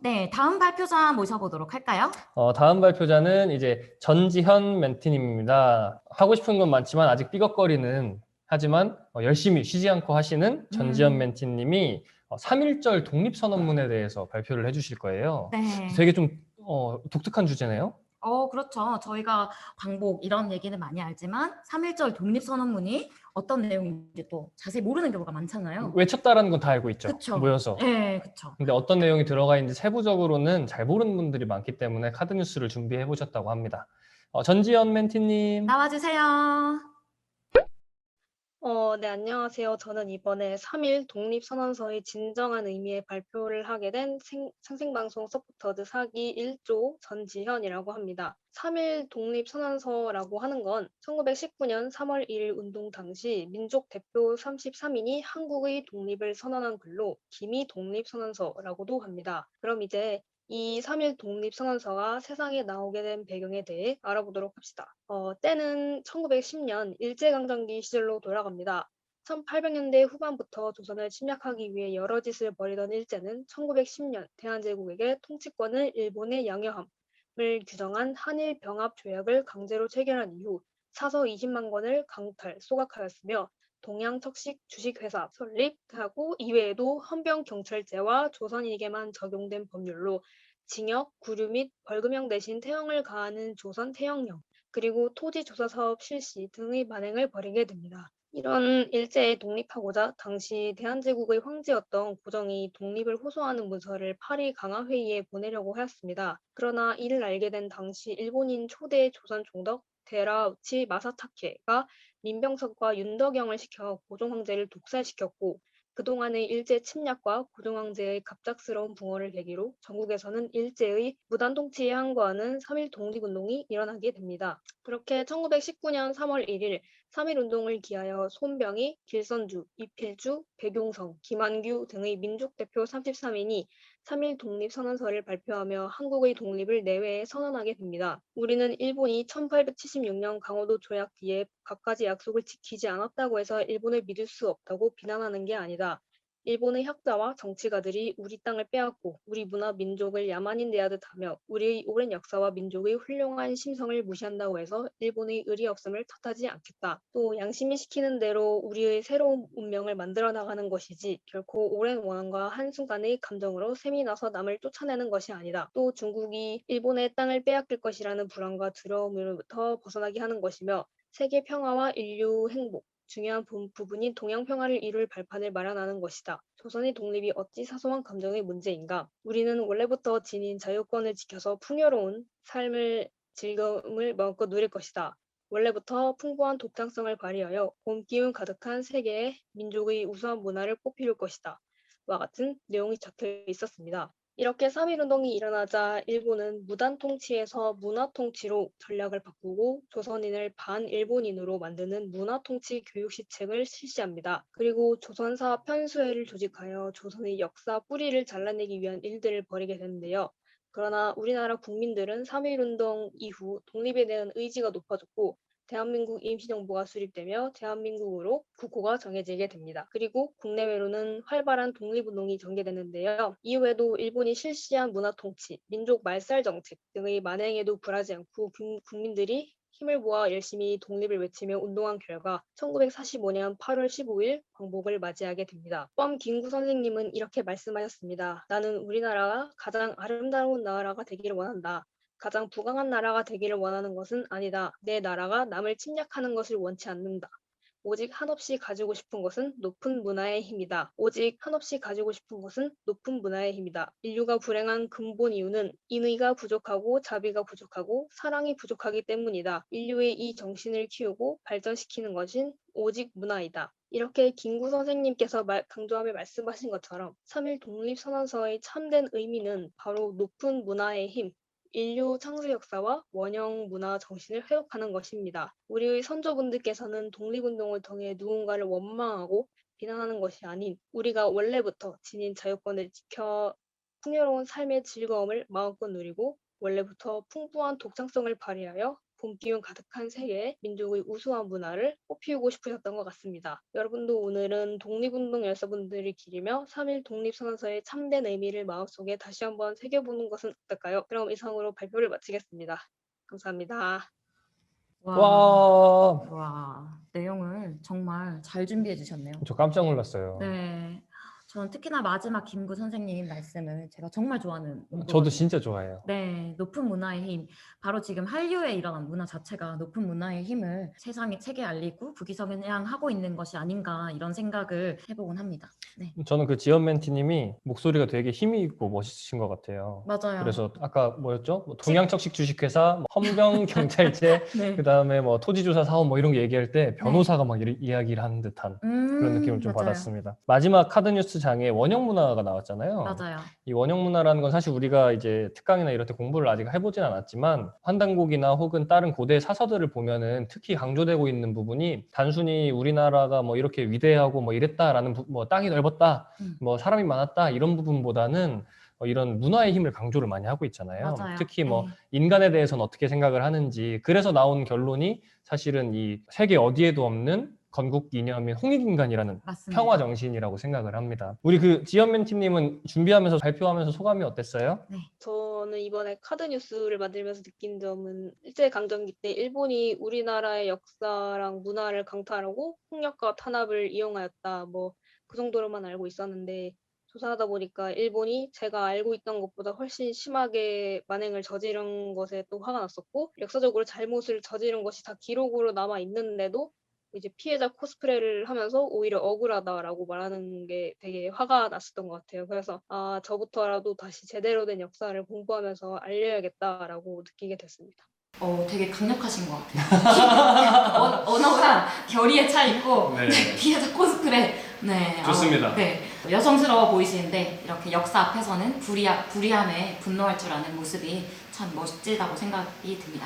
네, 다음 발표자 모셔보도록 할까요? 다음 발표자는 이제 전지현 멘티님입니다. 하고 싶은 건 많지만 아직 삐걱거리는 하지만 열심히 쉬지 않고 하시는 전지현 음, 멘티님이 3.1절 독립선언문에 대해서 발표를 해주실 거예요. 네. 되게 좀 독특한 주제네요. 그렇죠. 저희가 광복 이런 얘기는 많이 알지만 3.1절 독립선언문이 어떤 내용인지 또 자세히 모르는 경우가 많잖아요. 외쳤다라는 건 다 알고 있죠. 그쵸. 모여서. 네, 그쵸. 근데 어떤 내용이 들어가 있는지 세부적으로는 잘 모르는 분들이 많기 때문에 카드 뉴스를 준비해 보셨다고 합니다. 전지현 멘티님. 나와주세요. 네, 안녕하세요. 저는 이번에 3일 독립선언서의 진정한 의미의 발표를 하게 된 생생방송 서포터즈 사기 1조 전지현이라고 합니다. 3일 독립선언서라고 하는 건 1919년 3월 1일 운동 당시 민족 대표 33인이 한국의 독립을 선언한 글로 기미 독립선언서라고도 합니다. 그럼 이제 이 3일 독립선언서가 세상에 나오게 된 배경에 대해 알아보도록 합시다. 때는 1910년 일제강점기 시절로 돌아갑니다. 1800년대 후반부터 조선을 침략하기 위해 여러 짓을 벌이던 일제는 1910년 대한제국에게 통치권을 일본에 양여함을 규정한 한일 병합 조약을 강제로 체결한 이후 사서 20만 권을 강탈, 소각하였으며 동양척식 주식회사 설립하고 이외에도 헌병경찰제와 조선인에게만 적용된 법률로 징역, 구류 및 벌금형 대신 태형을 가하는 조선 태형령, 그리고 토지 조사 사업 실시 등의 만행을 벌이게 됩니다. 이런 일제에 독립하고자 당시 대한제국의 황제였던 고정이 독립을 호소하는 문서를 파리 강화회의에 보내려고 하였습니다. 그러나 이를 알게 된 당시 일본인 초대 조선 총독 데라우치 마사타케가 민병석과 윤덕영을 시켜 고종황제를 독살시켰고 그동안의 일제 침략과 고종황제의 갑작스러운 붕어를 계기로 전국에서는 일제의 무단 통치에 항거하는 3.1 독립운동이 일어나게 됩니다. 그렇게 1919년 3월 1일 3.1 운동을 기하여 손병희, 길선주, 이필주, 백용성, 김한규 등의 민족대표 33인이 3.1 독립선언서를 발표하며 한국의 독립을 내외에 선언하게 됩니다. 우리는 일본이 1876년 강원도 조약 뒤에 갖가지 약속을 지키지 않았다고 해서 일본을 믿을 수 없다고 비난하는 게 아니다. 일본의 학자와 정치가들이 우리 땅을 빼앗고 우리 문화 민족을 야만인 대하듯 하며 우리의 오랜 역사와 민족의 훌륭한 심성을 무시한다고 해서 일본의 의리 없음을 탓하지 않겠다. 또 양심이 시키는 대로 우리의 새로운 운명을 만들어 나가는 것이지 결코 오랜 원한과 한순간의 감정으로 셈이 나서 남을 쫓아내는 것이 아니다. 또 중국이 일본의 땅을 빼앗길 것이라는 불안과 두려움으로부터 벗어나게 하는 것이며 세계 평화와 인류 행복, 중요한 부분인 동양 평화를 이룰 발판을 마련하는 것이다. 조선의 독립이 어찌 사소한 감정의 문제인가? 우리는 원래부터 지닌 자유권을 지켜서 풍요로운 삶을 즐거움을 마음껏 누릴 것이다. 원래부터 풍부한 독창성을 발휘하여 봄 기운 가득한 세계의 민족의 우수한 문화를 꽃피울 것이다. 와 같은 내용이 적혀 있었습니다. 이렇게 3.1 운동이 일어나자 일본은 무단 통치에서 문화 통치로 전략을 바꾸고 조선인을 반일본인으로 만드는 문화 통치 교육 시책을 실시합니다. 그리고 조선사 편수회를 조직하여 조선의 역사 뿌리를 잘라내기 위한 일들을 벌이게 되는데요. 그러나 우리나라 국민들은 3.1 운동 이후 독립에 대한 의지가 높아졌고 대한민국 임시정부가 수립되며 대한민국으로 국호가 정해지게 됩니다. 그리고 국내외로는 활발한 독립운동이 전개되는데요. 이후에도 일본이 실시한 문화통치, 민족 말살 정책 등의 만행에도 굴하지 않고 국민들이 힘을 모아 열심히 독립을 외치며 운동한 결과 1945년 8월 15일 광복을 맞이하게 됩니다. 뻔 김구 선생님은 이렇게 말씀하셨습니다. 나는 우리나라가 가장 아름다운 나라가 되기를 원한다. 가장 부강한 나라가 되기를 원하는 것은 아니다. 내 나라가 남을 침략하는 것을 원치 않는다. 오직 한없이 가지고 싶은 것은 높은 문화의 힘이다. 오직 한없이 가지고 싶은 것은 높은 문화의 힘이다. 인류가 불행한 근본 이유는 인의가 부족하고 자비가 부족하고 사랑이 부족하기 때문이다. 인류의 이 정신을 키우고 발전시키는 것은 오직 문화이다. 이렇게 김구 선생님께서 강조하며 말씀하신 것처럼 3.1 독립선언서의 참된 의미는 바로 높은 문화의 힘, 인류 창조 역사와 원형 문화 정신을 회복하는 것입니다. 우리의 선조분들께서는 독립운동을 통해 누군가를 원망하고 비난하는 것이 아닌 우리가 원래부터 지닌 자유권을 지켜 풍요로운 삶의 즐거움을 마음껏 누리고 원래부터 풍부한 독창성을 발휘하여 봄 기운 가득한 세계, 민족의 우수한 문화를 꽃피우고 싶으셨던 것 같습니다. 여러분도 오늘은 독립운동 열사분들을 기리며 3.1 독립선언서의 참된 의미를 마음속에 다시 한번 새겨보는 것은 어떨까요? 그럼 이상으로 발표를 마치겠습니다. 감사합니다. 와, 와, 내용을 정말 잘 준비해 주셨네요. 저 깜짝 놀랐어요. 네. 저는 특히나 마지막 김구 선생님 말씀을 제가 정말 좋아하는 저도 문구거든요. 진짜 좋아해요. 네, 높은 문화의 힘. 바로 지금 한류에 일어난 문화 자체가 높은 문화의 힘을 세계에 알리고 부기성향하고 있는 것이 아닌가 이런 생각을 해보곤 합니다. 네, 저는 그 지연 멘티님이 목소리가 되게 힘이 있고 멋있으신 것 같아요. 맞아요. 그래서 아까 뭐였죠? 뭐 동양척식 주식회사, 뭐 헌병 경찰제, 네. 그다음에 뭐 토지조사 사업 뭐 이런 거 얘기할 때 변호사가 막 이야기를 하는 듯한 그런 느낌을 좀 맞아요. 받았습니다. 마지막 카드 뉴스 장에 원형 문화가 나왔잖아요. 맞아요. 이 원형 문화라는 건 사실 우리가 이제 특강이나 이럴 때 공부를 아직 해보진 않았지만 환단곡이나 혹은 다른 고대 사서들을 보면은 특히 강조되고 있는 부분이 단순히 우리나라가 뭐 이렇게 위대하고 뭐 이랬다라는 뭐 땅이 넓었다, 뭐 사람이 많았다 이런 부분보다는 이런 문화의 힘을 강조를 많이 하고 있잖아요. 맞아요. 특히 뭐 네. 인간에 대해서는 어떻게 생각을 하는지 그래서 나온 결론이 사실은 이 세계 어디에도 없는 건국 이념인 홍익인간이라는 맞습니다. 평화 정신이라고 생각을 합니다. 우리 그 지연 멘티님은 준비하면서 발표하면서 소감이 어땠어요? 저는 이번에 카드 뉴스를 만들면서 느낀 점은 일제강점기 때 일본이 우리나라의 역사랑 문화를 강탈하고 폭력과 탄압을 이용하였다. 뭐 그 정도로만 알고 있었는데 조사하다 보니까 일본이 제가 알고 있던 것보다 훨씬 심하게 만행을 저지른 것에 또 화가 났었고 역사적으로 잘못을 저지른 것이 다 기록으로 남아 있는데도 이제 피해자 코스프레를 하면서 오히려 억울하다라고 말하는 게 되게 화가 났었던 것 같아요. 그래서 저부터라도 다시 제대로 된 역사를 공부하면서 알려야겠다라고 느끼게 됐습니다. 되게 강력하신 것 같아요. 언어가 결의에 차 있고 네. 피해자 코스프레. 네, 좋습니다. 네, 여성스러워 보이시는데 이렇게 역사 앞에서는 불의함에 분노할 줄 아는 모습이 참 멋지다고 생각이 듭니다.